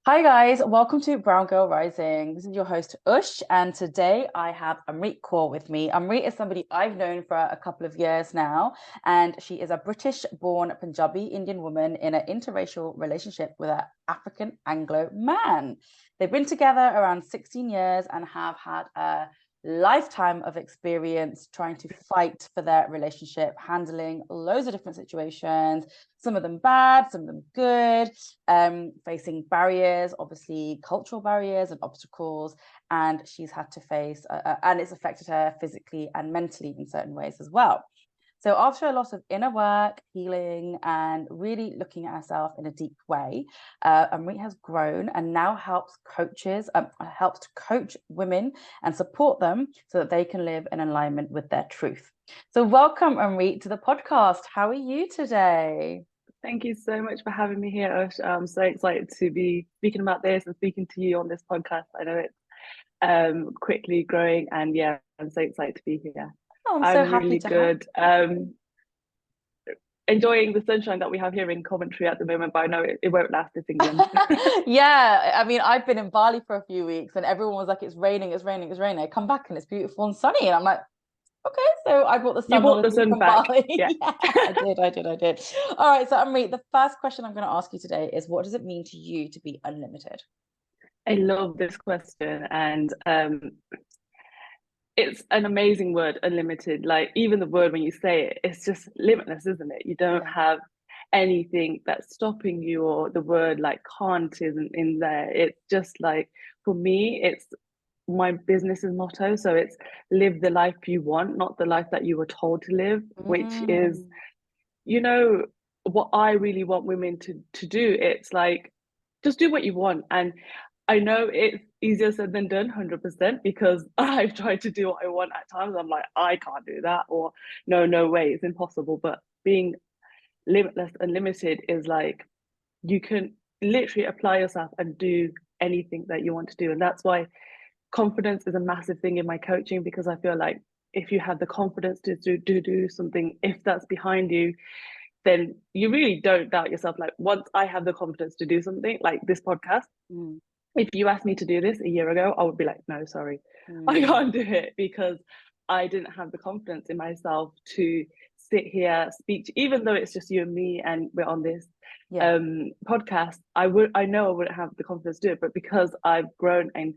Hi guys, welcome to Brown Girl Rising. This is your host Ush, and today I have Amreet Kaur with me. Amreet is somebody I've known for a couple of years now, and she is a British-born Punjabi Indian woman in an interracial relationship with an African Anglo man. They've been together around 16 years and have had a lifetime of experience trying to fight for their relationship, handling loads of different situations, some of them bad, some of them good, facing barriers, obviously cultural barriers and obstacles, and she's had to face, and it's affected her physically and mentally in certain ways as well. So after a lot of inner work, healing, and really looking at herself in a deep way, Amrit has grown and now helps to coach women and support them so that they can live in alignment with their truth. So welcome, Amrit, to the podcast. How are you today? Thank you so much for having me here, Ush. I'm so excited to be speaking about this and speaking to you on this podcast. I know it's quickly growing, and yeah, I'm so excited to be here. Oh, I'm so I'm happy really to have good. Enjoying the sunshine that we have here in Coventry at the moment, but I know it won't last this England. Yeah, I mean, I've been in Bali for a few weeks and everyone was like, it's raining, it's raining, it's raining. I come back and it's beautiful and sunny. And I'm like, okay, so I brought the You sun brought with the me sun from back. Bali. Yeah. Yeah, I did. All right, so Amrit, the first question I'm going to ask you today is, what does it mean to you to be unlimited? I love this question, and it's an amazing word, unlimited. Like, even the word, when you say it, it's just limitless, isn't it? You don't Yeah. have anything that's stopping you, or the word like can't isn't in there. It's just like, for me, it's my business's motto. So it's live the life you want, not the life that you were told to live, which is, Mm, you know, what I really want women to do. It's like, just do what you want. And I know it's easier said than done, 100%, because I've tried to do what I want at times. I'm like, I can't do that, or no, no way, it's impossible. But being limitless, unlimited is like, you can literally apply yourself and do anything that you want to do. And that's why confidence is a massive thing in my coaching, because I feel like if you have the confidence to do something, if that's behind you, then you really don't doubt yourself. Like, once I have the confidence to do something like this podcast, mm, if you asked me to do this a year ago, I would be like, no, sorry, I mm. can't do it, because I didn't have the confidence in myself to sit here, speak to, even though it's just you and me and we're on this Yeah. podcast, I know I wouldn't have the confidence to do it. But because I've grown and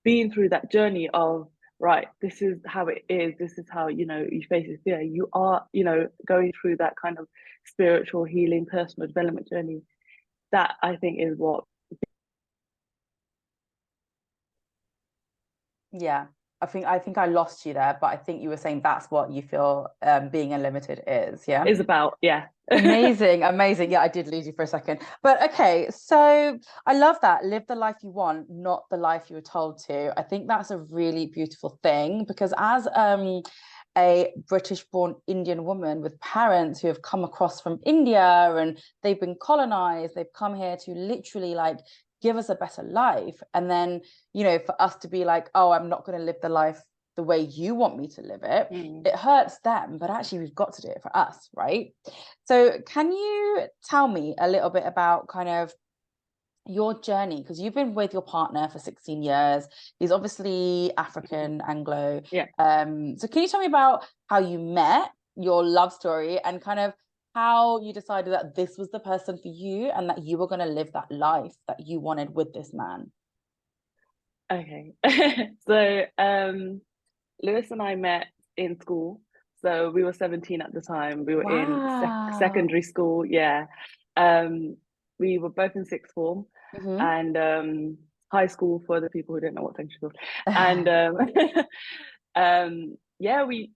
been through that journey of, right, this is how it is, this is how, you face this fear, you are, going through that kind of spiritual healing, personal development journey, that I think is what. Yeah. I think I lost you there, but I think you were saying that's what you feel being unlimited is, yeah? Is about, yeah. Amazing, amazing. Yeah, I did lose you for a second. But okay, so I love that. Live the life you want, not the life you were told to. I think that's a really beautiful thing because as a British-born Indian woman with parents who have come across from India and they've been colonized, they've come here to literally like give us a better life. And then, for us to be like, oh, I'm not going to live the life the way you want me to live it, Mm. it hurts them, but actually we've got to do it for us, right? So can you tell me a little bit about kind of your journey? Because you've been with your partner for 16 years. He's obviously African, Anglo. Yeah. So can you tell me about how you met, your love story, and kind of how you decided that this was the person for you and that you were going to live that life that you wanted with this man? Okay. So Lewis and I met in school. So we were 17 at the time. We were in secondary Wow. school. Yeah. Um, we were both in sixth form, Hmm. and high school for the people who don't know what secondary school. And yeah, we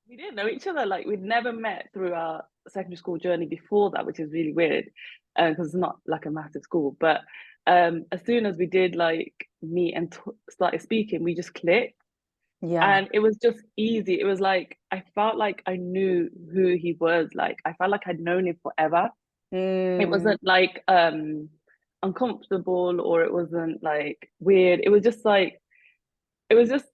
didn't know each other. Like, we'd never met through our secondary school journey before that, which is really weird, because it's not like a massive school. But as soon as we did like meet and started speaking, we just clicked, Yeah. and it was just easy. It was like, I felt like I knew who he was. Like, I felt like I'd known him forever. It Mm, wasn't like uncomfortable, or it wasn't like weird. It was just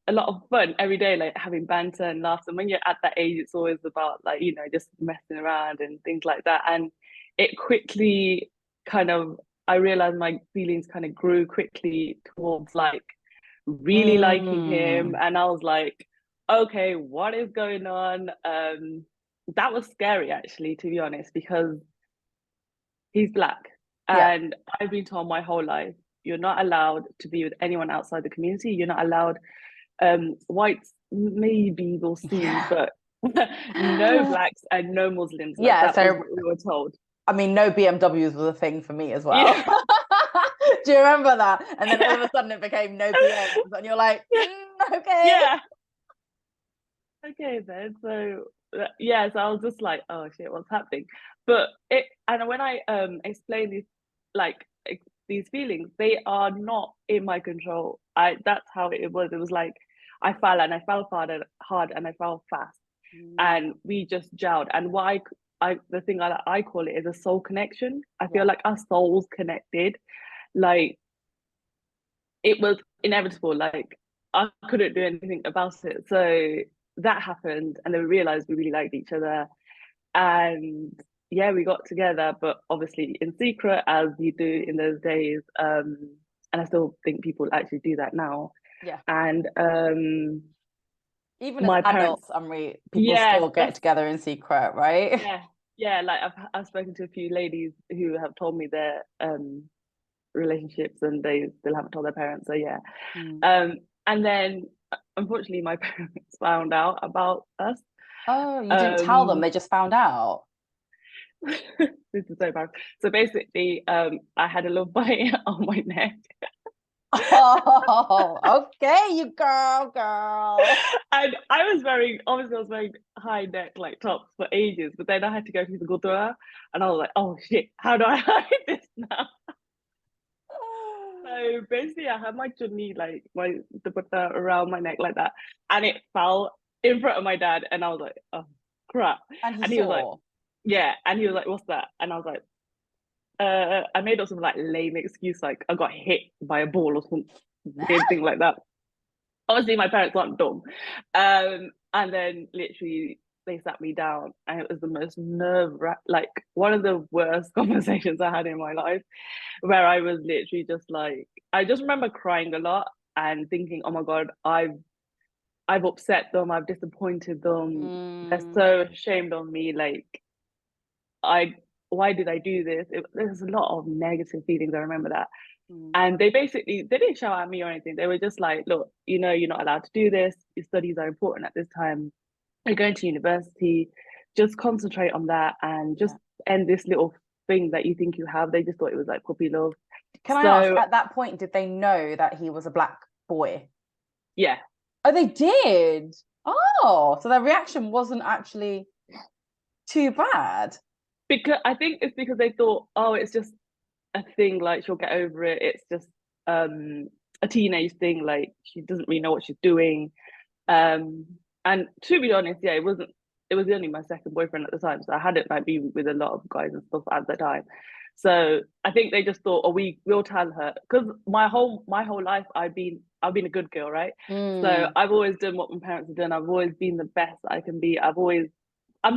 a lot of fun every day, like having banter and laughs. And when you're at that age, it's always about like, just messing around and things like that. And it quickly kind of, I realized my feelings kind of grew quickly towards like really liking him, and I was like, okay, what is going on? That was scary actually, to be honest, because he's black, Yeah. and I've been told my whole life you're not allowed to be with anyone outside the community. You're not allowed. Whites maybe we'll see, Yeah. but no blacks and no Muslims. Like Yeah. that was So, what we were told. I mean, no BMWs was a thing for me as well. Yeah, Do you remember that? And then all yeah, of a sudden it became no BMs, and you're like, yeah, okay. yeah. Okay, then. So yeah, so I was just like, oh shit, what's happening? But it, and when I explain these like these feelings, they are not in my control. I That's how it was. It was like I fell, and I fell hard, and I fell fast, and we just gelled. And what I the thing I call it is a soul connection. I feel Yeah. like our souls connected. Like it was inevitable. Like I couldn't do anything about it. So that happened, and then we realized we really liked each other, and yeah, we got together, but obviously in secret, as you do in those days. And I still think people actually do that now. Yeah. And Even as my parents, adults, people yeah, still get that's together in secret, right? yeah, yeah. Like I've spoken to a few ladies who have told me their relationships, and they still haven't told their parents. So yeah. Mm. And then unfortunately my parents found out about us. Oh, you didn't tell them, Um, they just found out. this is so bad. So basically, I had a love bite on my neck. Oh, okay, you girl. And obviously I was wearing high neck like tops for ages, but then I had to go to the gurdwara, and I was like, oh shit, how do I hide this now? So basically, I had my chutney, like my dupatta around my neck like that, and it fell in front of my dad, and I was like, oh crap. And he And he was like, saw. yeah, and he was like, what's that? And I was like, I made up some like lame excuse, like I got hit by a ball or some weird thing like that. Obviously, my parents aren't dumb. And then literally they sat me down, and it was the most like one of the worst conversations I had in my life, where I was literally just like, I just remember crying a lot and thinking, oh my God, I've upset them, I've disappointed them. They're Mm, so ashamed of me. Like, I why did I do this? There's a lot of negative feelings. I remember that. mm, And they didn't shout at me or anything. They were just like, look, you're not allowed to do this. Your studies are important at this time. You're going to university. Just concentrate on that, and just yeah. end this little thing that you think you have. They just thought it was like puppy love. Can I ask, So at that point, did they know that he was a black boy? yeah, Oh, they did. Oh, so their reaction wasn't actually too bad. because I think it's because they thought, oh, it's just a thing, like she'll get over it. It's just a teenage thing, like she doesn't really know what she's doing. Um, and to be honest, yeah, it was only my second boyfriend at the time, so I hadn't like been with a lot of guys and stuff at the time. So I think they just thought, oh, we'll tell her, because my whole life I've been a good girl, right? So Mm, I've always done what my parents have done. I've always been the best I can be. I've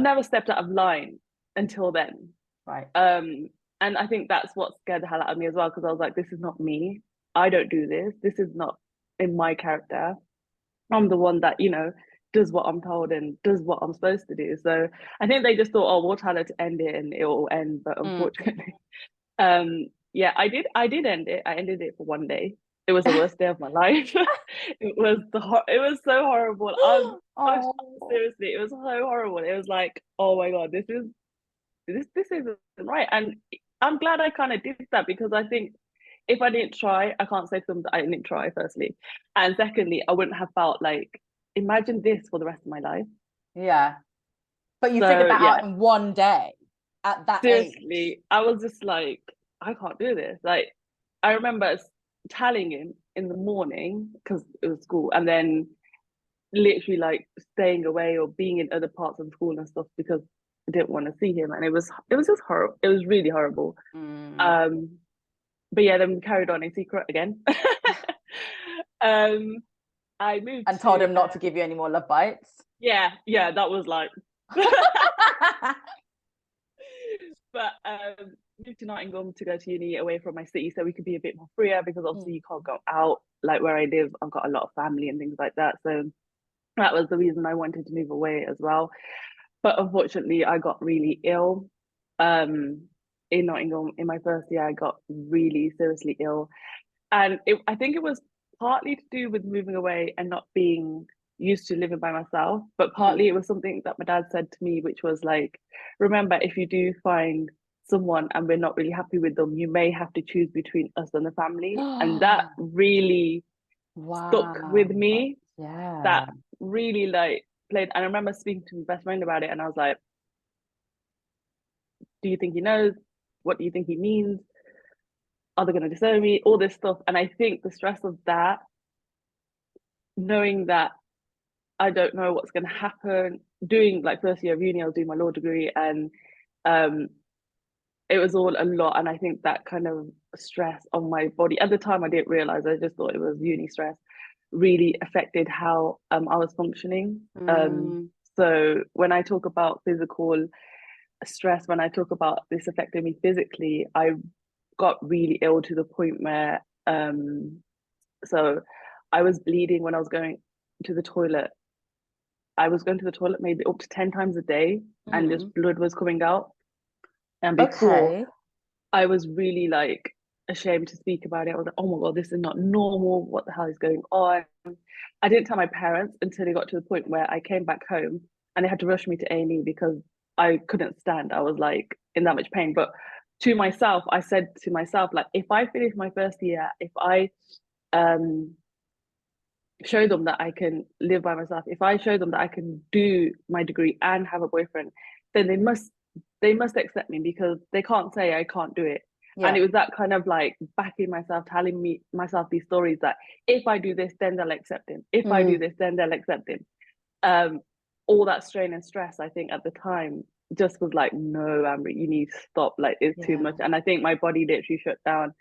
never stepped out of line until then. right. Um, and I think that's what scared the hell out of me as well, because I was like, this is not me. I don't do this. This is not in my character. I'm the one that, does what I'm told and does what I'm supposed to do. So I think they just thought, oh, we'll tell her to end it and it will end. But Mm. unfortunately, yeah, I did end it. I ended it for one day. It was the worst day of my life. It was so horrible. Oh, Seriously, it was so horrible. It was like, oh my God, this isn't right. And I'm glad I kind of did that, because I think if I didn't try, I can't say to them that I didn't try, firstly. And secondly, I wouldn't have felt like, imagine this for the rest of my life. yeah. But you figured So that yeah, out in one day at that age. seriously, I was just like, I can't do this. Like, I remember telling him in the morning because it was school, and then literally like staying away or being in other parts of school and stuff because I didn't want to see him, and it was just horrible. It was really horrible. Mm. Um, but yeah, then we carried on in secret again. um, I moved And told to him not to give you any more love bites. yeah, that was like. But moved to Nottingham to go to uni away from my city so we could be a bit more freer, because Mm. obviously you can't go out. Like where I live, I've got a lot of family and things like that. So that was the reason I wanted to move away as well. But unfortunately, I got really ill. In Nottingham, in my first year, I got really seriously ill, and I think it was partly to do with moving away and not being used to living by myself, but partly Mm. it was something that my dad said to me, which was like, remember, if you do find someone and we're not really happy with them, you may have to choose between us and the family. And that really stuck with Wow. me. Yeah. That really like played. And I remember speaking to my best friend about it, and I was like, do you think he knows? What do you think he means? Are they going to disown me? All this stuff. And I think the stress of that, knowing that I don't know what's going to happen, doing like first year of uni, I was doing my law degree, and um, it was all a lot. And I think that kind of stress on my body at the time, I didn't realize, I just thought it was uni stress, really affected how I was functioning. Mm. So when I talk about physical stress, when I talk about this affecting me physically, I got really ill to the point where so I was bleeding when I was going to the toilet. I was going to the toilet maybe up to 10 times a day, and just Mm. blood was coming out. And before, Okay. I was really like ashamed to speak about it. I was like, oh my God, this is not normal. What the hell is going on? I didn't tell my parents until it got to the point where I came back home and they had to rush me to A&E because I couldn't stand. I was like in that much pain. But to myself, I said to myself, like, if I finish my first year, if I um show them that I can live by myself, if I show them that I can do my degree and have a boyfriend, then they must accept me, because they can't say I can't do it. And Yeah. it was that kind of like backing myself, telling me myself these stories that if I do this, then they'll accept him. If I do Mm. this, then they'll accept him. Um, all that strain and stress, I think at the time just was like, no, Amber, you need to stop. Like it's too Yeah. much. And I think my body literally shut down.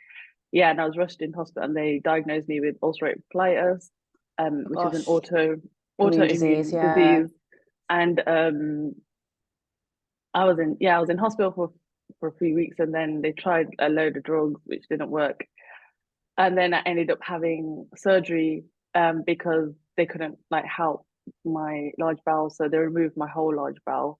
Yeah, and I was rushed in hospital, and they diagnosed me with ulcerative colitis, Oh, which is an gosh. Immune disease. autoimmune Yeah. disease. And I was in hospital for a few weeks, and then they tried a load of drugs which didn't work. And then I ended up having surgery because they couldn't like help my large bowel, so they removed my whole large bowel.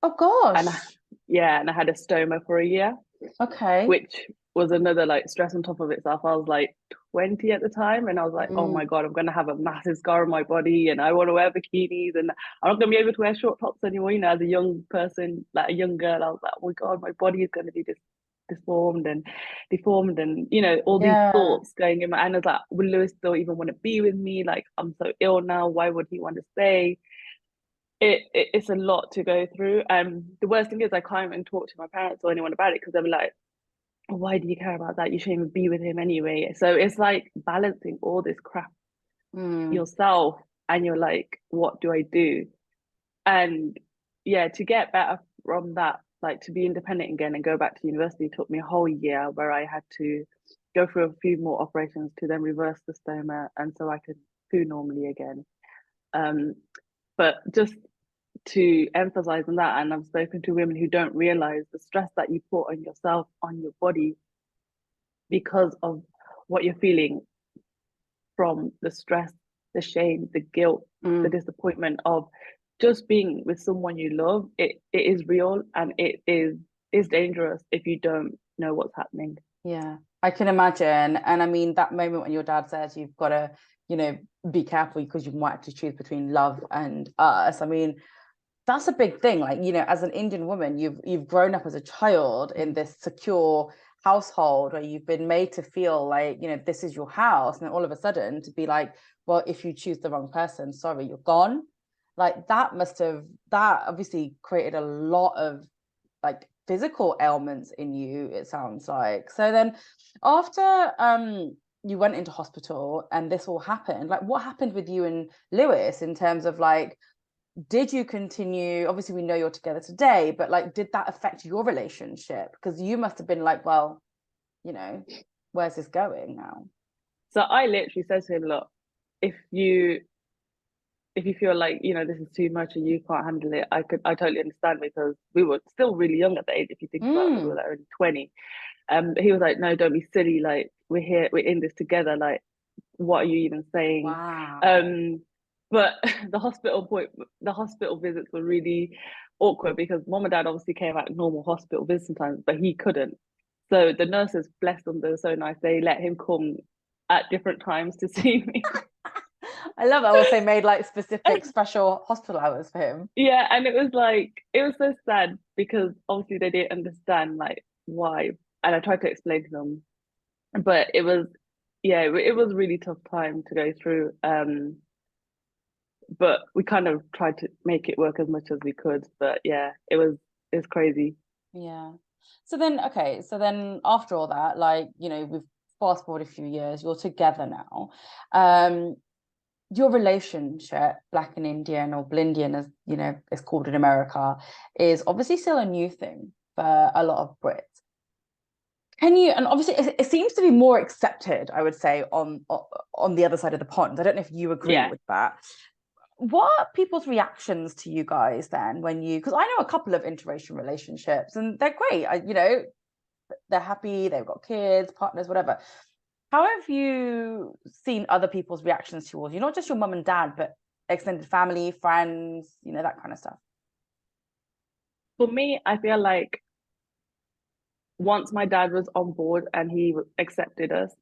Oh, And gosh. yeah, and I had a stoma for a year, Okay. which was another like stress on top of itself. I was like 20 at the time, and I was like, oh my Mm. God, I'm gonna have a massive scar on my body, and I want to wear bikinis, and I'm not gonna be able to wear short tops anymore. You know, as a young person, like a young girl, I was like, oh my God, my body is gonna be disformed and deformed, and you know, all these Yeah. thoughts going in my and I was like, will Lewis still even want to be with me? Like, I'm so ill now, why would he want to stay? It's a lot to go through. The worst thing is I can't even talk to my parents or anyone about it, because they're like, why do you care about that? You shouldn't even be with him anyway. So it's like balancing all this crap Mm. yourself, and you're like, what do I do? And yeah, to get better from that, like to be independent again and go back to university, took me a whole year, where I had to go through a few more operations to then reverse the stoma, and so I could poo normally again. Um, but just to emphasize on that, and I've spoken to women who don't realize the stress that you put on yourself, on your body, because of what you're feeling from the stress, the shame, the guilt, the Mm. disappointment of just being with someone you love. It is real, and it is dangerous if you don't know what's happening. Yeah, I can imagine. And I mean, that moment when your dad says you've got to, be careful because you might have to choose between love and us. I mean, that's a big thing. Like, as an Indian woman, you've grown up as a child in this secure household where you've been made to feel like, this is your house. And then all of a sudden to be like, well, if you choose the wrong person, sorry, you're gone. Like that obviously created a lot of like physical ailments in you, it sounds like. So then after you went into hospital and this all happened, like what happened with you and Lewis in terms of like, did you continue, obviously we know you're together today, but like did that affect your relationship? Because you must have been like, well, you know where's this going now? So I literally said to him, look, if you if you feel like, this is too much and you can't handle it, I totally understand, because we were still really young at the age, if you think about it, we were Mm. like only 20. He was like, no, don't be silly, like we're in this together, like what are you even saying? Wow. Um, but the hospital visits were really awkward, because mom and dad obviously came at normal hospital visiting times, but he couldn't. So the nurses, bless them, they were so nice. They let him come at different times to see me. I love that. Also made like specific special hospital hours for him. Yeah, and it was so sad, because obviously they didn't understand like why, and I tried to explain to them, but it was, yeah, it was a really tough time to go through. But we kind of tried to make it work as much as we could. But yeah, it's crazy. Yeah. So then, okay, so then after all that, like, we've fast forward a few years, you're together now. Um, your relationship, Black and Indian, or Blindian, as it's called in America, is obviously still a new thing for a lot of Brits. Can you, and obviously it seems to be more accepted, I would say, on the other side of the pond. I don't know if you agree Yeah. with that. What are people's reactions to you guys then when because I know a couple of interracial relationships and they're great. They're happy, they've got kids, partners, whatever. How have you seen other people's reactions towards you? Not just your mum and dad, but extended family, friends, that kind of stuff. For me, I feel like once my dad was on board and he accepted us,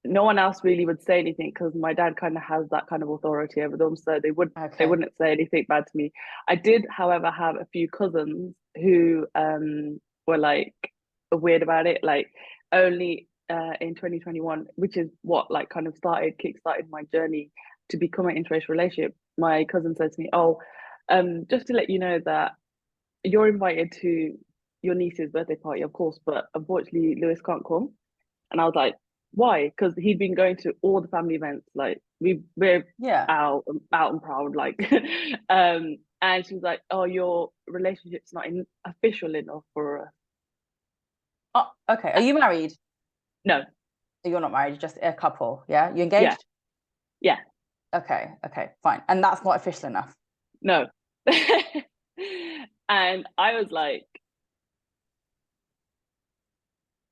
no one else really would say anything, because my dad kind of has that kind of authority over them, so they Okay. wouldn't say anything bad to me. I did, however, have a few cousins who were like weird about it, like only in 2021, which is what like kind of kick-started my journey to become an interracial relationship. My cousin said to me, "Oh, just to let you know that you're invited to your niece's birthday party, of course, but unfortunately Lewis can't come." And I was like, why? Because he'd been going to all the family events. Like we're Yeah. out and proud. Like, and she was like, oh, your relationship's not official enough for us. Oh, okay. Are you married? No, You're not married, you're just a couple. Yeah. You yeah, engaged? yeah, Okay. Okay. Fine. And that's not official enough. no. And I was like,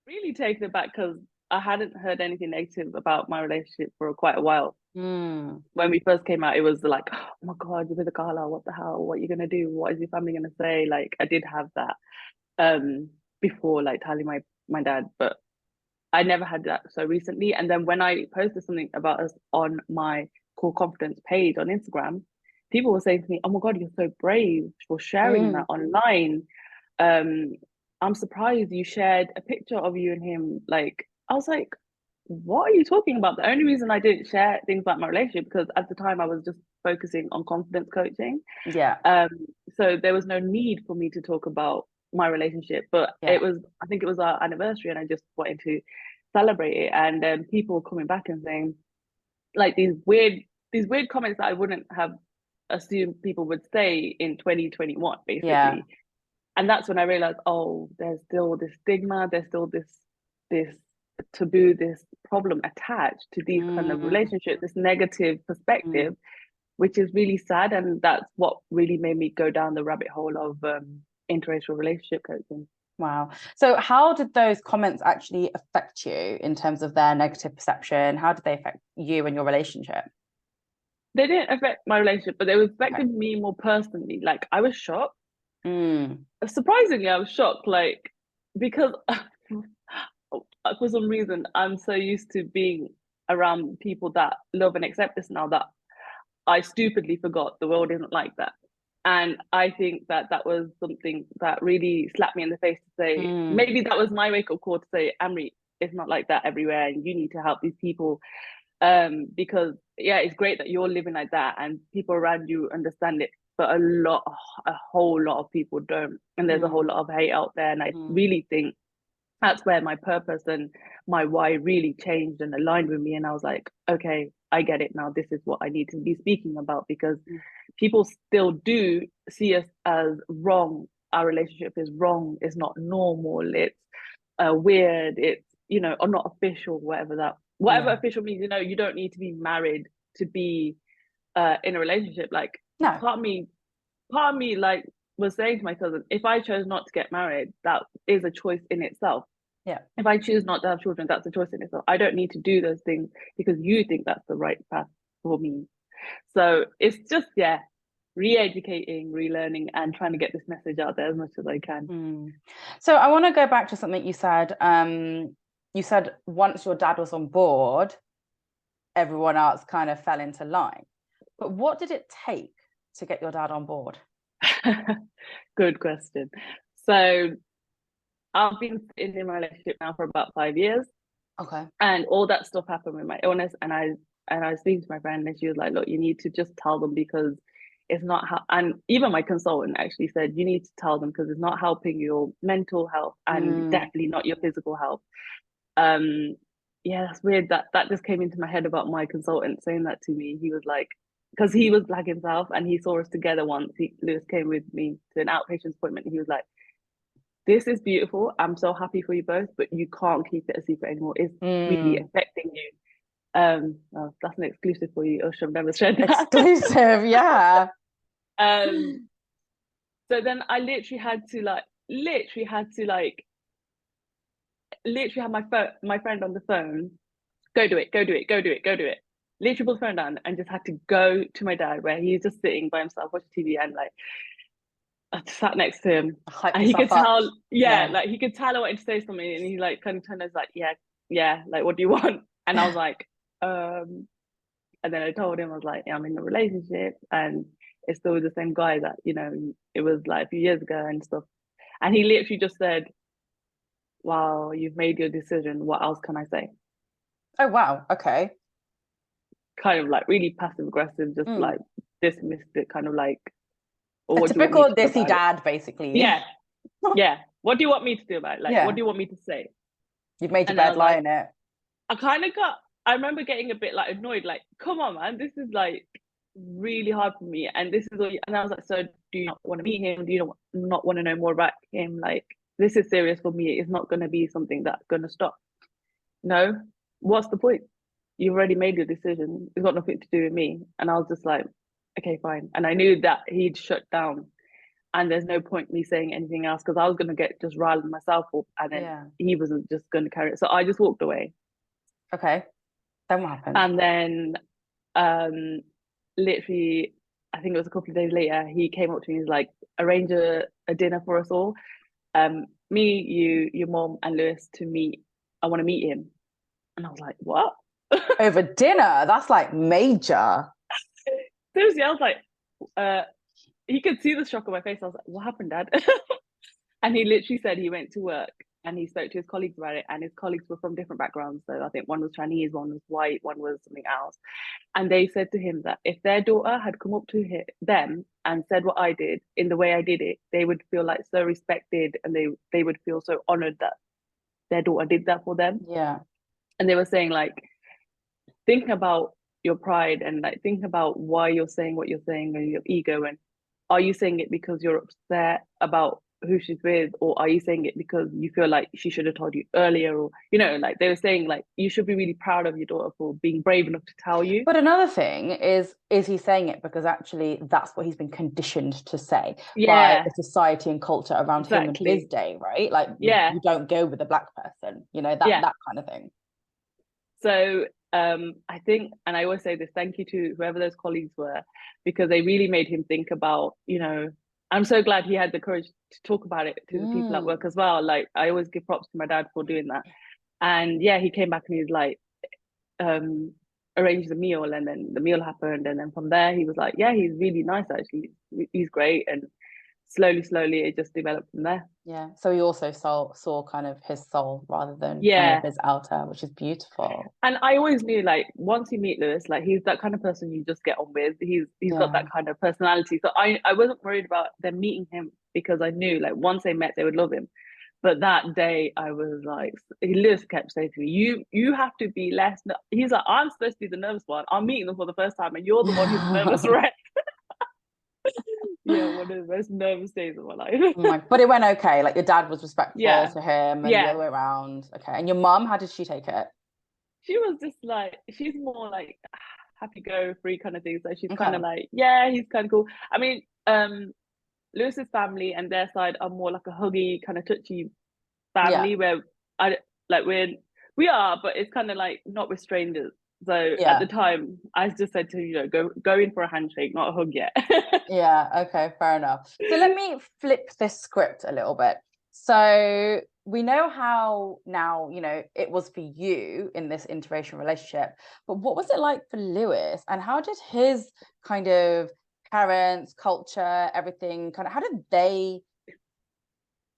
really taken aback, because I hadn't heard anything negative about my relationship for quite a while. Mm. When we first came out, it was like, oh my God, you're with a gala. What the hell? What are you gonna do? What is your family gonna say? Like, I did have that before, like telling my dad, but I never had that so recently. And then when I posted something about us on my Kaur Confidence page on Instagram, people were saying to me, "Oh my God, you're so brave for sharing that Mm. online. Um, I'm surprised you shared a picture of you and him." Like, I was like, what are you talking about? The only reason I didn't share things about my relationship, because at the time I was just focusing on confidence coaching. Yeah. Um, so there was no need for me to talk about my relationship, but Yeah. I think it was our anniversary, and I just wanted to celebrate it. And people coming back and saying like these weird comments that I wouldn't have assumed people would say in 2021, Yeah. basically. And that's when I realized, oh, there's still this stigma, there's still this taboo, this problem attached to these kind of Mm. relationships, this negative Mm. perspective, which is really sad. And that's what really made me go down the rabbit hole of interracial relationship coaching. Wow. So how did those comments actually affect you in terms of their negative perception? How did they affect you and your relationship? They didn't affect my relationship, but they Okay. affected me more personally. Like, I was shocked. Mm. Surprisingly, I was shocked, like, because for some reason I'm so used to being around people that love and accept us now, that I stupidly forgot the world isn't like that. And I think that that was something that really slapped me in the face, to say, Mm. maybe that was my wake up call to say, Amri, it's not like that everywhere, and you need to help these people. Because yeah, it's great that you're living like that and people around you understand it, but a whole lot of people don't. And there's a whole Mm. lot of hate out there. And I Mm. really think that's where my purpose and my why really changed and aligned with me. And I was like, okay, I get it now. This is what I need to be speaking about, because Mm. people still do see us as wrong. Our relationship is wrong. It's not normal. It's weird. It's, or not official, whatever Yeah. official means. You don't need to be married to be in a relationship. Like No. part of me like was saying to my cousin, if I chose not to get married, that is a choice in itself. Yeah. If I choose not to have children, that's a choice in itself. I don't need to do those things because you think that's the right path for me. So it's just, yeah, re-educating, relearning, and trying to get this message out there as much as I can. So I want to go back to something you said. You said once your dad was on board, everyone else kind of fell into line. But what did it take to get your dad on board? Good question. So I've been in my relationship now for about 5 years. Okay. And all that stuff happened with my illness. And I was speaking to my friend and she was like, look, you need to just tell them because it's not how, and even my consultant actually said, you need to tell them because it's not helping your mental health and definitely not your physical health. Yeah, that's weird that just came into my head about my consultant saying that to me. He was like, because he was Black himself and he saw us together once. Lewis came with me to an outpatient appointment. And he was like, this is beautiful. I'm so happy for you both, but you can't keep it a secret anymore. It's really affecting you. Oh, that's an exclusive for you. Ush, I've never shared that. Exclusive, yeah. So then I literally had to have my friend on the phone. Go do it. Literally put the phone down and just had to go to my dad where he's just sitting by himself watching TV and like I sat next to him Hype and he could tell, yeah, like he could tell I wanted to say something and he like kind of turned and was like, yeah, like what do you want? And I was like, and then I told him, I was like, yeah, I'm in a relationship and it's still the same guy that, you know, it was like a few years ago and stuff. And he literally just said, well, you've made your decision. What else can I say? Oh, wow. Okay. Kind of like really passive aggressive, just like dismissed it, kind of like, or A what do you want me typical to do dissy about it? dad, basically. Yeah. Yeah. What do you want me to do about it? Like, what Yeah. do you want me to say? You've made your And then I bed, was lie like, in it. I remember getting a bit like annoyed, like, come on, man, this is like really hard for me. And this is all, and I was like, so do you not want to meet him? Do you not want to know more about him? Like, this is serious for me. It's not going to be something that's going to stop. No, what's the point? You've already made your decision. It's got nothing to do with me. And I was just like, okay, fine. And I knew that he'd shut down and there's no point me saying anything else because I was going to get just riled myself up and then he wasn't just going to carry it. So I just walked away. Okay. Then what happened? And then literally, I think it was a couple of days later, he came up to me and was like, arrange a dinner for us all. Me, you, your mom, and Lewis to meet. I want to meet him. And I was like, what? Over dinner? That's like major. Seriously, I was like, he could see the shock on my face. I was like, what happened, Dad? And he literally said he went to work and he spoke to his colleagues about it. And his colleagues were from different backgrounds. So I think one was Chinese, one was white, one was something else. And they said to him that if their daughter had come up to them and said what I did in the way I did it, they would feel like so respected and they would feel so honored that their daughter did that for them. Yeah. And they were saying like, think about your pride and like think about why you're saying what you're saying and your ego, and are you saying it because you're upset about who she's with, or are you saying it because you feel like she should have told you earlier, or you know, like they were saying like you should be really proud of your daughter for being brave enough to tell you. But another thing is he saying it because actually that's what he's been conditioned to say by the society and culture around him and his day, right? Like you don't go with a black person, you know, that kind of thing. So I think, and I always say this, thank you to whoever those colleagues were, because they really made him think about, you know, I'm so glad he had the courage to talk about it to the people at work as well. Like I always give props to my dad for doing that. And yeah, he came back and he's like, arranged the meal, and then the meal happened. And then from there, he was like, yeah, he's really nice, actually. He's great. And slowly, it just developed from there. Yeah. So he also saw kind of his soul rather than kind of his outer, which is beautiful. And I always knew, like, once you meet Lewis, like he's that kind of person you just get on with. He's got that kind of personality. So I wasn't worried about them meeting him because I knew, like, once they met, they would love him. But that day, I was like, Lewis kept saying to me, "You have to be less." He's like, "I'm supposed to be the nervous one. I'm meeting them for the first time, and you're the one who's the nervous wreck." Yeah, one of the most nervous days of my life. But it went okay. Like your dad was respectful to him, and the other way around. Okay. And your mum, how did she take it? She was just like, she's more like, happy go free kind of thing. So she's kind Okay. of like, yeah, he's kind of cool. I mean, Lewis's family and their side are more like a huggy kind of touchy Yeah. family where I like we are, but it's kind of like not with strangers. So at the Yeah. time, I just said to him, go in for a handshake, not a hug yet. Yeah, okay, fair enough. So let me flip this script a little bit. So we know how now, it was for you in this interracial relationship, but what was it like for Lewis? And how did his kind of parents, culture, everything how did they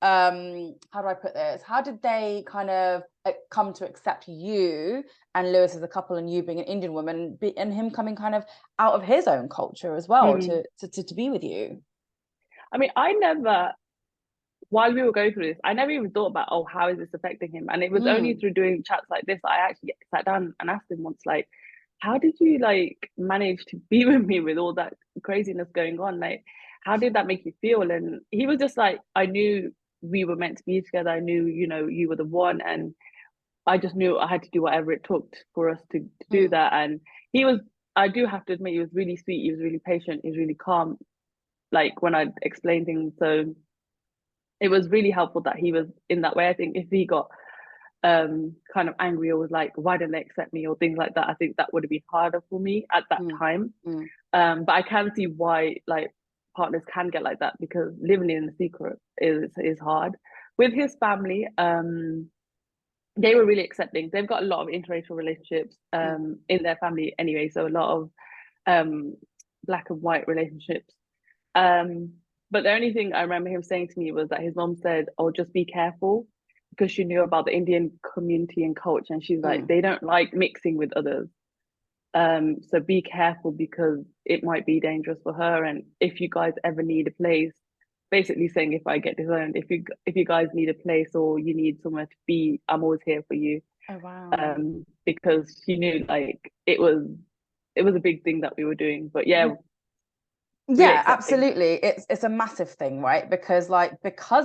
how do I put this? How did they kind of come to accept you and Lewis as a couple, and you being an Indian woman, and him coming kind of out of his own culture as well Mm. to be with you? I mean, I never, while we were going through this, I never even thought about, oh, how is this affecting him? And it was only Mm, through doing chats like this I actually sat down and asked him once, like, how did you like manage to be with me with all that craziness going on? Like, how did that make you feel? And he was just like, I knew we were meant to be together. I knew, you were the one, and I just knew I had to do whatever it took for us to do mm, that. And he was, I do have to admit, he was really sweet. He was really patient. He was really calm. Like when I explained things, so it was really helpful that he was in that way. I think if he got kind of angry or was like, why didn't they accept me or things like that, I think that would have been harder for me at that mm, time. mm, But I can see why like partners can get like that, because living in the secret is hard. With his family, they were really accepting. They've got a lot of interracial relationships mm, in their family anyway, so a lot of um black and white relationships. Um, but the only thing I remember him saying to me was that his mom said, "Oh, just be careful," because she knew about the Indian community and culture, and she's like, mm. they don't like mixing with others. So be careful because it might be dangerous for her. And if you guys ever need a place, basically saying if I get disowned, if you guys need a place or you need somewhere to be, I'm always here for you. Oh wow. Because she knew like it was a big thing that we were doing. But yeah, really Yeah, accepting. absolutely. It's a massive thing, right? Because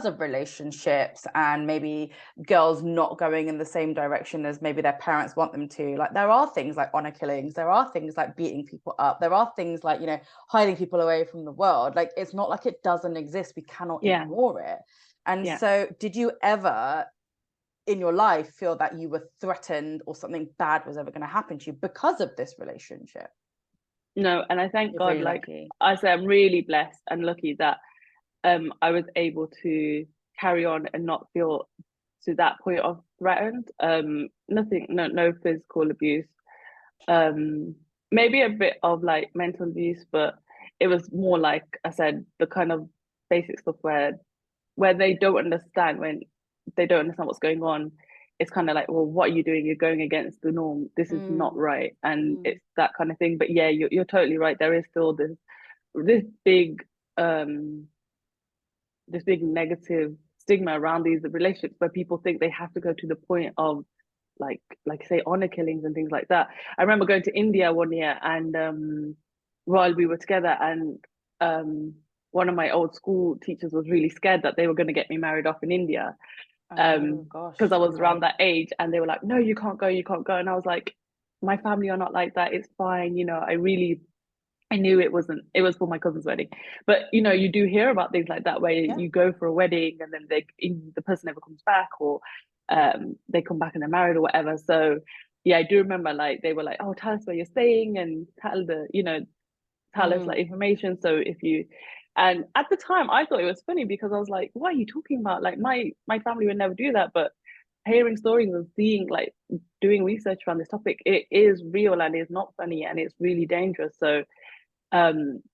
of relationships and maybe girls not going in the same direction as maybe their parents want them to. Like there are things like honor killings, there are things like beating people up, there are things like, hiding people away from the world. Like it's not like it doesn't exist. We cannot Yeah, ignore it. And yeah. so did you ever in your life feel that you were threatened or something bad was ever going to happen to you because of this relationship? No, and I thank You're God, really like lucky. I say, I'm really blessed and lucky that I was able to carry on and not feel to that point of threatened. Nothing, no physical abuse. Um, Maybe a bit of like mental abuse, but it was more like I said, the kind of basic stuff where they don't understand when they don't understand what's going on. It's kind of like, well, what are you doing? You're going against the norm. This is not Mm, right, and mm, it's that kind of thing. But yeah, you're totally right. There is still this big um this big negative stigma around these relationships where people think they have to go to the point of like say honor killings and things like that. I remember going to India one year and while we were together and one of my old school teachers was really scared that they were going to get me married off in India oh because gosh, I was around okay. that age and they were like, no, you can't go. And I was like, my family are not like that. It's fine. I knew it was for my cousin's wedding. But you do hear about things like that where Yeah. you go for a wedding and then the person never comes back or they come back and they're married or whatever. So yeah, I do remember like they were like, oh, tell us where you're staying and tell us like Mm, information. So if you and at the time I thought it was funny because I was like, what are you talking about? Like my family would never do that. But hearing stories and seeing like doing research around this topic, it is real and it's not funny and it's really dangerous. So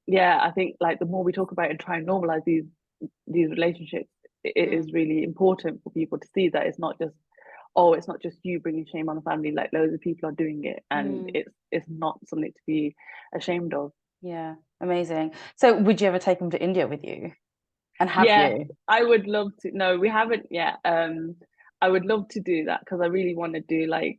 yeah, I think like the more we talk about it and try and normalize these relationships, it mm, is really important for people to see that it's not just you bringing shame on the family, like loads of people are doing it and mm. it's not something to be ashamed of. Yeah, amazing. So would you ever take them to India with you? And have Yes, you? I would love to. No, we haven't yet. I would love to do that because I really want to do like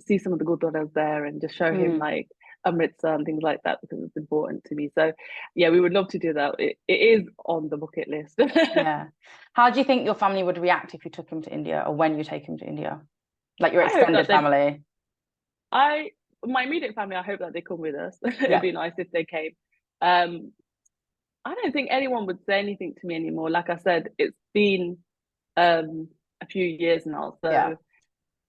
see some of the gurdwaras there and just show him Mm, like Amritsar and things like that because it's important to me. So yeah, we would love to do that. It is on the bucket list. yeah. How do you think your family would react if you took him to India or when you take him to India? Like your I hope that extended they family? I my immediate family, I hope that they come with us. It'd Yeah, be nice if they came. Um, I don't think anyone would say anything to me anymore. Like I said, it's been a few years now. yeah, So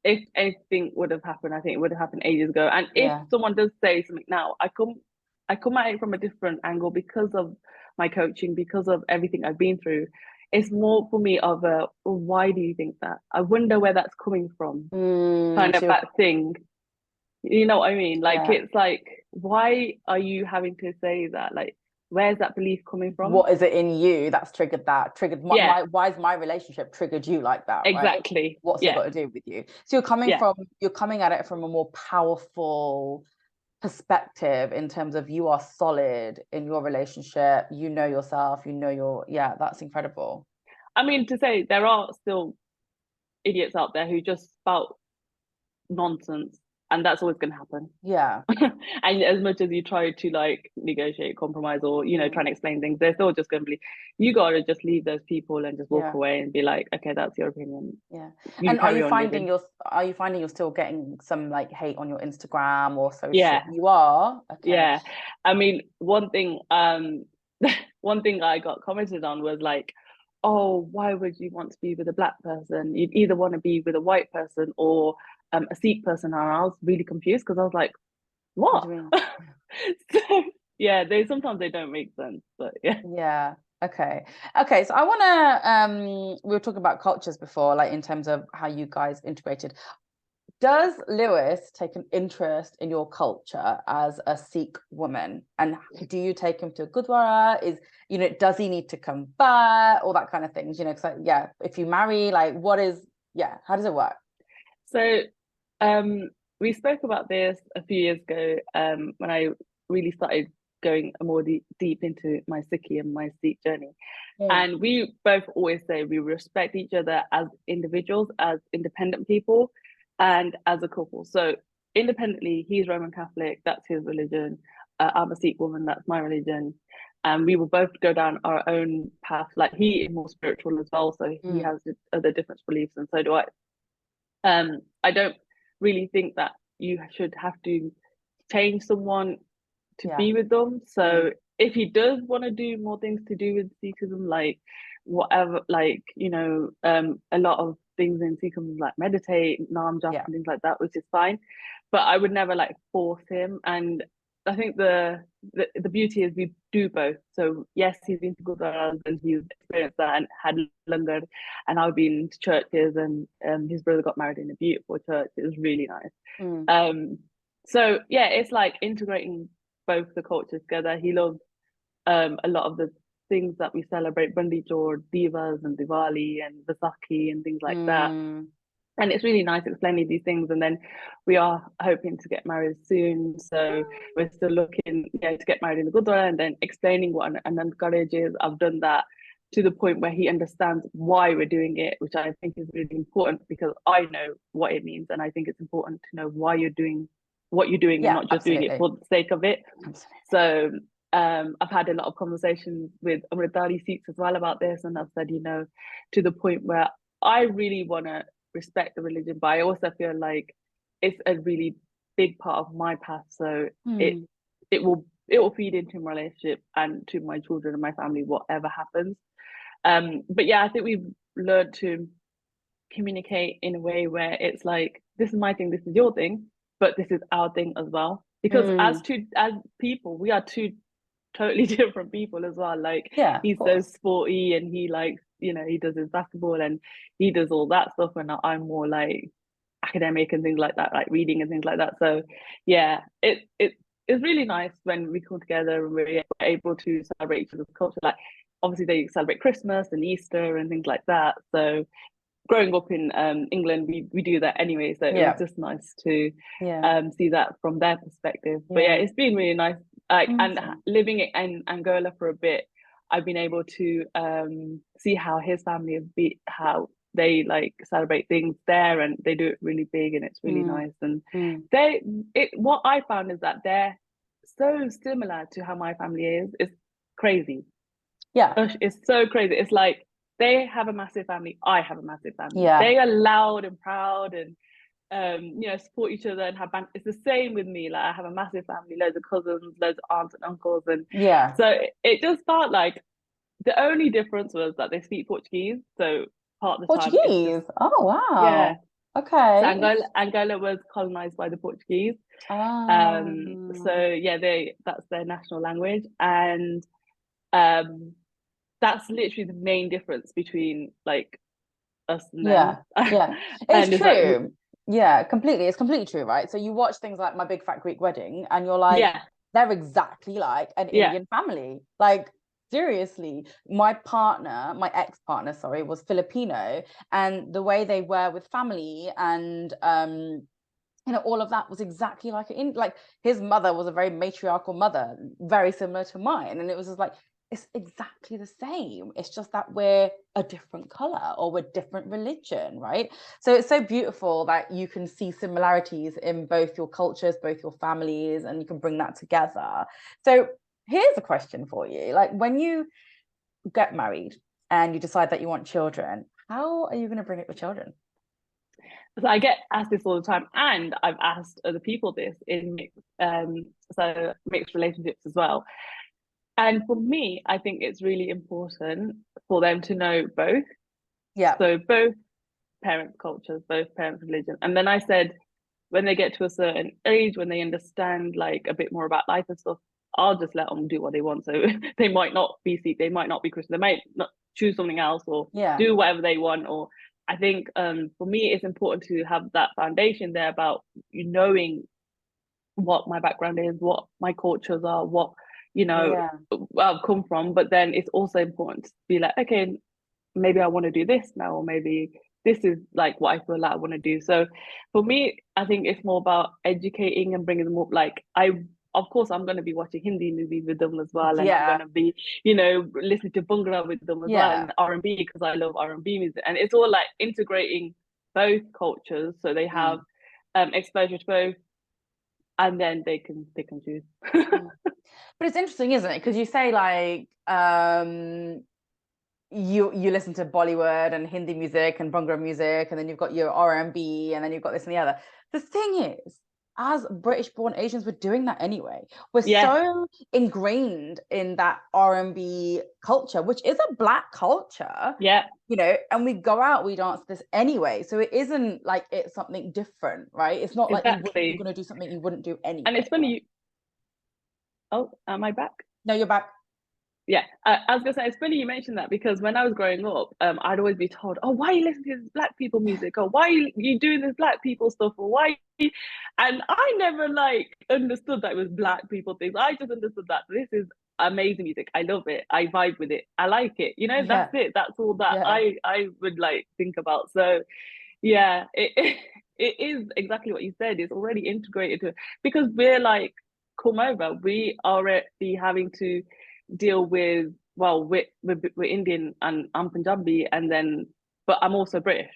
if anything would have happened, I think it would have happened ages ago. And if yeah. someone does say something now, I come at it from a different angle because of my coaching, because of everything I've been through. It's more for me of a, "Oh, why do you think that? I wonder where that's coming from," kind of So that thing. You know what I mean? Like yeah. it's like, why are you having to say that? Like, where's that belief coming from? What is it in you that's triggered that? Triggered Yeah, why's my relationship triggered you like that, right? exactly. What's it Yeah, got to do with you? So yeah. you're coming at it from a more powerful perspective in terms of you are solid in your relationship, you know yourself, you know your yeah, that's incredible. I mean, to say there are still idiots out there who just spout nonsense, and that's always going to happen. Yeah. And as much as you try to like negotiate, compromise, or Mm. try and explain things, they're still just going to be. You got to just leave those people and just walk Yeah. away and be like, okay, that's your opinion. Yeah. You And carry on living. are you finding you're still getting some like hate on your Instagram or social? Yeah, You are? Okay. yeah. I mean, one thing I got commented on was like, oh, why would you want to be with a black person? You'd either want to be with a white person or a Sikh person. And I was really confused because I was like, What do what? you mean? So yeah, they sometimes they don't make sense, but yeah. Yeah. Okay. Okay. So I want to we were talking about cultures before, like in terms of how you guys integrated. Does Lewis take an interest in your culture as a Sikh woman? And do you take him to Gurdwara? Does he need to come back? All that kind of things, because yeah, if you marry, like how does it work? So we spoke about this a few years ago when I really started going more deep into my Sikhi and my Sikh journey. Mm. And we both always say we respect each other as individuals, as independent people, and as a couple. So independently, he's Roman Catholic, that's his religion. I'm a Sikh woman, that's my religion. And we will both go down our own path. Like he is more spiritual as well, so he Mm. has other different beliefs, and so do I. I don't really think that you should have to change someone to Yeah. be with them. So Mm. if he does want to do more things to do with Sikhism, like whatever, like a lot of things in Sikhism, like meditate, nam jap, Yeah. and things like that, which is fine. But I would never like force him. And I think the beauty is we do both. So yes, he's been to gurdwaras and he's experienced that and had langar, and I've been to churches, and his brother got married in a beautiful church. It was really nice. Mm. Um, so yeah, it's like integrating both the cultures together. He loves a lot of the things that we celebrate, Bandi Jod, Divas and Diwali and Vaisakhi and things like that. Mm. And it's really nice explaining these things. And then we are hoping to get married soon. So we're still looking to get married in the Gurdwara and then explaining what an encourage is. I've done that to the point where he understands why we're doing it, which I think is really important because I know what it means. And I think it's important to know why you're doing what you're doing and Yeah, not just doing it absolutely. for the sake of it. Absolutely. So I've had a lot of conversations with Amritari Sikhs as well about this. And I've said, to the point where I really want to respect the religion, but I also feel like it's a really big part of my path. So Mm. it will feed into my relationship and to my children and my family, whatever happens. But yeah, I think we've learned to communicate in a way where it's like, this is my thing, this is your thing, but this is our thing as well. Because Mm. as people, we are two totally different people as well. Like Yeah, of he's so course. sporty and he likes, he does his basketball and he does all that stuff, and I'm more like academic and things like that, like reading and things like that. So yeah, it's really nice when we come together and we're able to celebrate each other's culture. Like obviously they celebrate Christmas and Easter and things like that. So growing up in England, we do that anyway. So it was Yeah. just nice to Yeah. see that from their perspective. But yeah, Yeah. it's been really nice. Like and Amazing. living in Angola for a bit, I've been able to see how his family how they like celebrate things there, and they do it really big, and it's really Mm. nice. And Mm. what I found is that they're so similar to how my family is. It's crazy. Yeah. It's so crazy. It's like they have a massive family. I have a massive family. Yeah. They are loud and proud, and support each other and have it's the same with me. Like I have a massive family, loads of cousins, loads of aunts and uncles, and Yeah. so it just felt like the only difference was that they speak Portuguese. So part of the time it's just Portuguese. Oh, yeah. wow. So Okay. Angola was colonized by the Portuguese. Ah, So yeah, that's their national language, and um, that's literally the main difference between like us and them. yeah, yeah. And It's it's like, true. Yeah, completely. It's completely true, right? So you watch things like My Big Fat Greek Wedding, and you're like, yeah, they're exactly like an yeah, Indian family. Like, seriously, my partner, my ex-partner, sorry, was Filipino, and the way they were with family and all of that was exactly like his mother was a very matriarchal mother, very similar to mine, and it was just like it's exactly the same. It's just that we're a different color or we're different religion, right? So it's so beautiful that you can see similarities in both your cultures, both your families, and you can bring that together. So here's a question for you: like when you get married and you decide that you want children, how are you going to bring up the children? so I get asked this all the time, and I've asked other people this in mixed relationships as well. And for me, I think it's really important for them to know both. Yeah, So both parents' cultures, both parents' religion. And then I said, when they get to a certain age, when they understand like a bit more about life and stuff, I'll just let them do what they want. So they might not be Sikh, they might not be Christian, they might not choose something else or yeah, do whatever they want. Or I think for me, it's important to have that foundation there about you knowing what my background is, what my cultures are, what yeah, where I've come from. But then it's also important to be like, okay, maybe I want to do this now, or maybe this is like what I feel like I want to do. So for me, I think it's more about educating and bringing them up. Like of course, I'm going to be watching Hindi movies with them as well, and I'm going yeah, to be, listening to Bhangra with them as well, yeah. and R&B because I love R&B music, and it's all like integrating both cultures so they have Mm. exposure to both, and then they can choose. Mm. But it's interesting, isn't it? Because you say like you listen to Bollywood and Hindi music and Bhangra music, and then you've got your R&B, and then you've got this and the other. The thing is, as British-born Asians, we're doing that anyway. We're Yeah, so ingrained in that R&B culture, which is a black culture, yeah, and we go out, we dance this anyway. So it isn't like it's something different, right? It's not like you're exactly. going to do something you wouldn't do And anyway. it's funny. Oh, am I back? No, you're back. Yeah, I was gonna say it's funny you mentioned that because when I was growing up, I'd always be told, "Oh, why are you listening to this black people music? Or why are you doing this black people stuff? Or why?" And I never like understood that it was black people things. I just understood that this is amazing music. I love it. I vibe with it. I like it. That's Yeah, it. That's all that yeah, I would like think about. So yeah, it is exactly what you said. It's already integrated to because we're like come over. We are already having to deal with we're Indian and I'm Punjabi and then but I'm also British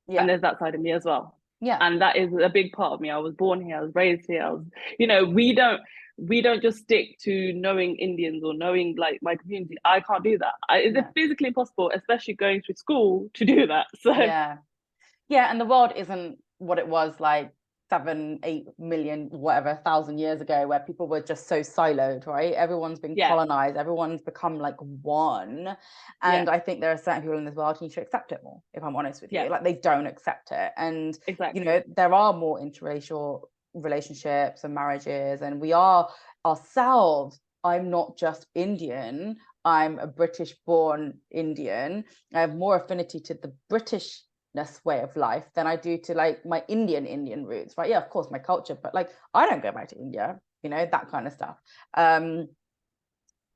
and yeah, there's that side of me as well. yeah, And that is a big part of me. I was born here, I was raised here. We don't just stick to knowing Indians or knowing like my community. I can't do that. It's yeah, physically impossible, especially going to school to do that. So yeah. Yeah, and the world isn't what it was like 7, 8 million, whatever, 1,000 years ago, where people were just so siloed, right? Everyone's been yeah, colonized, everyone's become like one. yeah, And I think there are certain people in this world who need to accept it more, if I'm honest with yeah, you. Like they don't accept it. And, exactly. there are more interracial relationships and marriages, and we are ourselves. I'm not just Indian. I'm a British born Indian. I have more affinity to the British way of life than I do to like my Indian roots, right? Yeah, of course, my culture, but like I don't go back to India, that kind of stuff.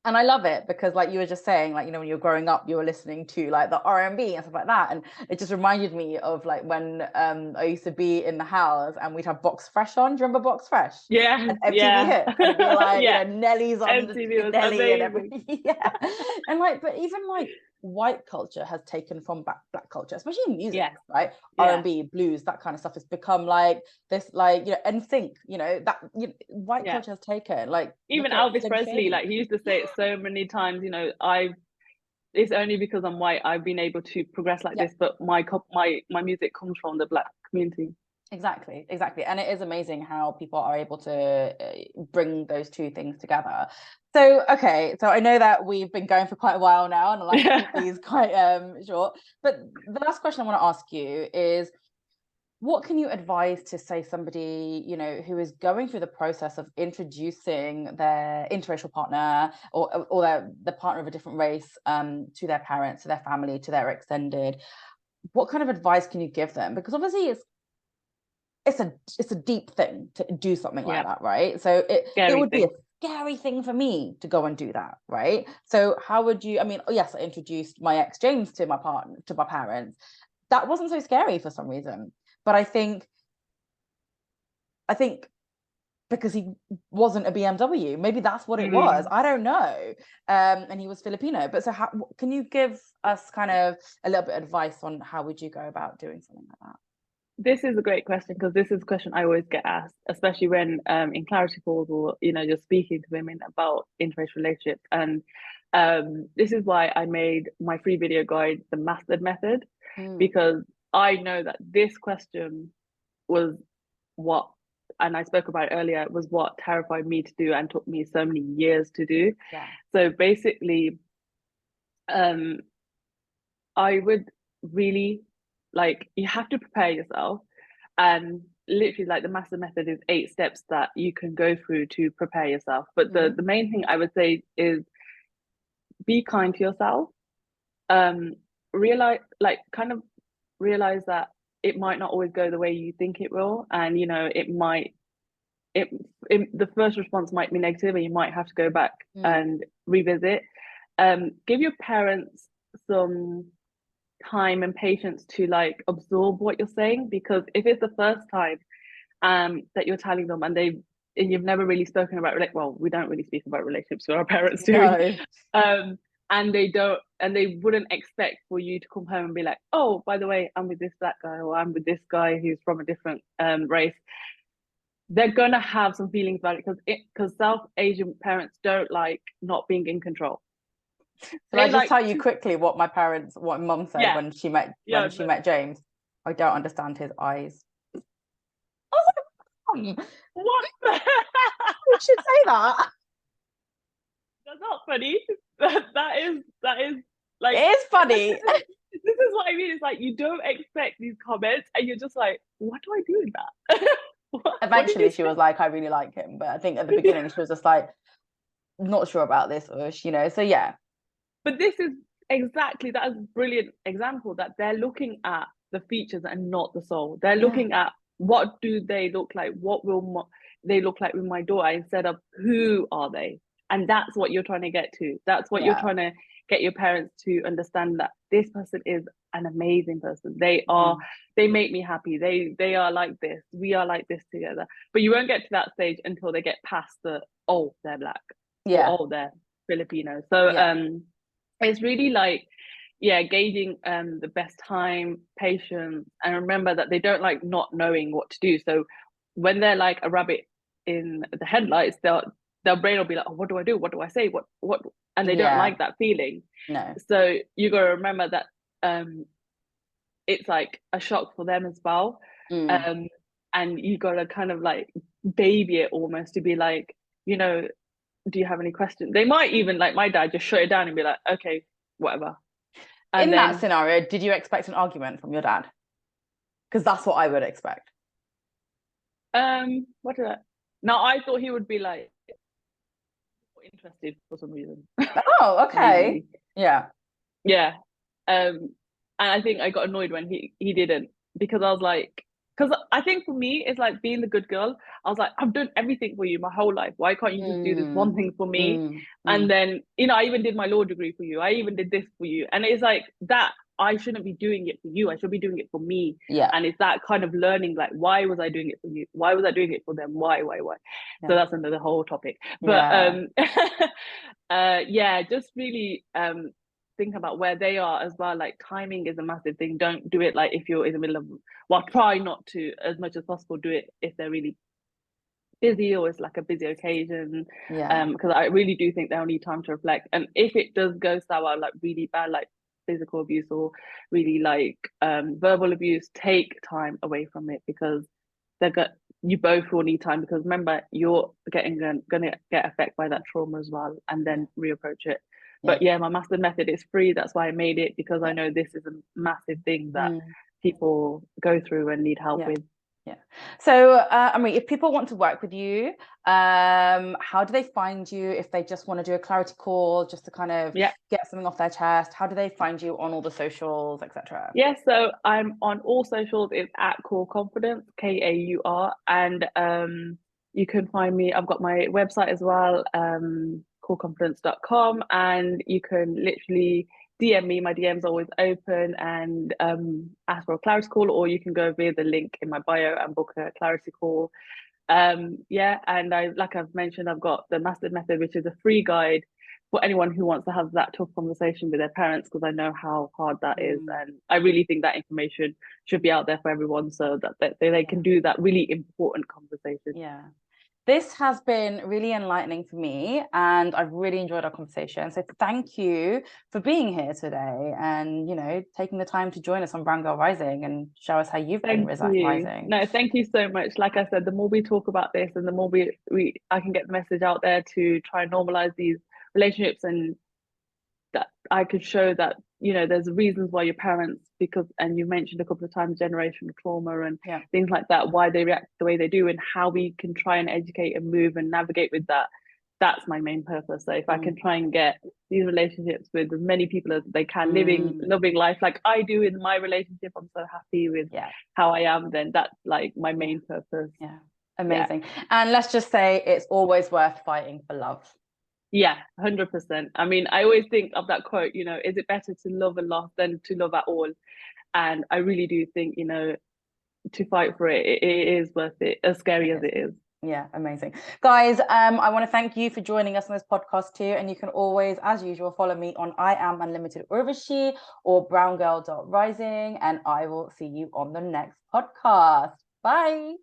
And I love it because like you were just saying, like, when you're growing up, you were listening to like the R&B and stuff like that. And it just reminded me of like when I used to be in the house and we'd have Box Fresh on. Do you remember Box Fresh? Yeah, And MTV yeah. Hits, and it'd be like, Yeah. Nelly's on MTV the was Nelly and amazing. everything. Yeah. And like, but even like white culture has taken from black culture, especially in music, Yeah, right? yeah, R&B, blues, that kind of stuff has become like this, like, NSYNC, that white yeah. culture has taken. Like, Even look at Elvis Slim Presley, Shady. like he used to say it so many times, it's only because I'm white I've been able to progress like Yeah. this, but my music comes from the black community. Exactly, exactly. And it is amazing how people are able to bring those two things together. So, okay, so I know that we've been going for quite a while now, and I like to keep these quite short. But the last question I want to ask you is, what can you advise to, say, somebody, you know, who is going through the process of introducing their interracial partner, or the partner of a different race, to their parents, to their family, to their extended? What kind of advice can you give them? Because obviously it's a deep thing to do something like Yeah, that, right? So it scary would be a thing. scary thing for me to go and do that, right? So how would you, I mean, oh, yes, I introduced my ex James to my partner, to my parents. That wasn't so scary for some reason. But I think because he wasn't a BMW, maybe that's what it was. Mm. I don't know. And he was Filipino. But so how can you give us kind of a little bit of advice on how would you go about doing something like that? This is a great question because this is a question I always get asked, especially when in clarity calls or just speaking to women about interracial relationships. And this is why I made my free video guide, the mastered method, Mm, because I know that this question was what, and I spoke about it earlier, was what terrified me to do and took me so many years to do. yeah. So basically, um, I would really, like, you have to prepare yourself, and literally like the master method is 8 steps that you can go through to prepare yourself. But the Mm, the main thing I would say is be kind to yourself. Um, realize, like, kind of realize that it might not always go the way you think it will, and it might it, the first response might be negative, and you might have to go back mm, and revisit. Give your parents some time and patience to like absorb what you're saying, because if it's the first time that you're telling them, and you've never really spoken about, like, well, we don't really speak about relationships with our parents, do we? no. And they don't, and they wouldn't expect for you to come home and be like, oh, by the way, I'm with this black guy, or I'm with this guy who's from a different race. They're gonna have some feelings about it, because South Asian parents don't like not being in control. Can I They just like tell you to, quickly what what mum said yeah, when she met yeah, James? I don't understand his eyes. I was like, "Mum, what? you should say that." That's not funny. That is It like, is like funny. this is what I mean. It's like you don't expect these comments, and you're just like, what do I do with that? what did you Eventually, she say? was like, "I really like him," but I think at the beginning she was just like, "Not sure about this," Ush, you know. So yeah, But this is exactly, that is a brilliant example, that they're looking at the features and not the soul. They're yeah, looking at what do they look like, what will they look like with my daughter, instead of who are they. And that's what you're trying to get to. That's what you're yeah, trying to get your parents to understand, that this person is an amazing person. mm, They make me happy. They are like this. We are like this together. But you won't get to that stage until they get past the, oh, they're black, or yeah, oh, they're Filipino. So yeah, it's really like, yeah, gauging the best time, patience, and remember that they don't like not knowing what to do. So when they're like a rabbit in the headlights, their brain will be like, oh, what do I do, what do I say, what, and they don't yeah. like that feeling. No, So you got to remember that it's like a shock for them as well. mm, um and you got to kind of like baby it almost, to be like, you know do you have any questions? They might even, like my dad, just shut it down and be like, okay, whatever. And in that then scenario, did you expect an argument from your dad? Because that's what I would expect. what did I, no, I thought he would be like interested for some reason. Oh, okay. Maybe, Yeah. yeah. And I think I got annoyed when he didn't, because I was like, because I think for me it's like being the good girl. I was like, I've done everything for you my whole life, why can't you just do this one Mm, thing for me? mm, And mm. then, I even did my law degree for you, I even did this for you, and it's like that, I shouldn't be doing it for you, I should be doing it for me. Yeah. And it's that kind of learning, like, why was I doing it for you, why was I doing it for them, why? So Yeah. that's another whole topic. But Yeah. yeah, just really think about where they are as well. Like, timing is a massive thing. Don't do it like if you're in the middle of, well, try not to, as much as possible, do it if they're really busy, or it's like a busy occasion. Yeah. Because I really do think they'll need time to reflect. And if it does go sour, like really bad, like physical abuse, or really like verbal abuse, take time away from it, because you both will need time, because remember, you're gonna get affected by that trauma as well, and then reapproach it. But yeah, my master method is free. That's why I made it, because I know this is a massive thing that people go through and need help with. Yeah. So, I mean, if people want to work with you, how do they find you? If they just want to do a clarity call, just to kind of get something off their chest, how do they find you on all the socials, etc.? Yeah, so I'm on all socials. It's at Kaur Confidence, Kaur, and you can find me. I've got my website as well, kaurconfidence.com, and you can literally DM me. My DM's always open, and ask for a clarity call, or you can go via the link in my bio and book a clarity call. Yeah, and like I've mentioned, I've got the master method, which is a free guide for anyone who wants to have that tough conversation with their parents, because I know how hard that is, and I really think that information should be out there for everyone, so that they can do that really important conversation. Yeah. This has been really enlightening for me, and I've really enjoyed our conversation. So thank you for being here today, and taking the time to join us on Brown Girl Rising and show us how you've been rising. No, thank you so much. Like I said, the more we talk about this, and the more I can get the message out there to try and normalize these relationships, and that I could show that there's reasons why your parents, and you mentioned a couple of times generational trauma and things like that, why they react the way they do, and how we can try and educate and move and navigate with that. That's my main purpose. So if I can try and get these relationships with as many people as they can, loving life like I do in my relationship, I'm so happy with how I am, then that's like my main purpose. Amazing. And let's just say it's always worth fighting for love. Yeah, 100%. I mean, I always think of that quote, is it better to love a lot than to love at all? And I really do think, to fight for it, it is worth it, as scary as it is. Yeah, amazing. Guys, I want to thank you for joining us on this podcast too. And you can always, as usual, follow me on I Am Unlimited Urvashi or browngirl.rising, and I will see you on the next podcast. Bye.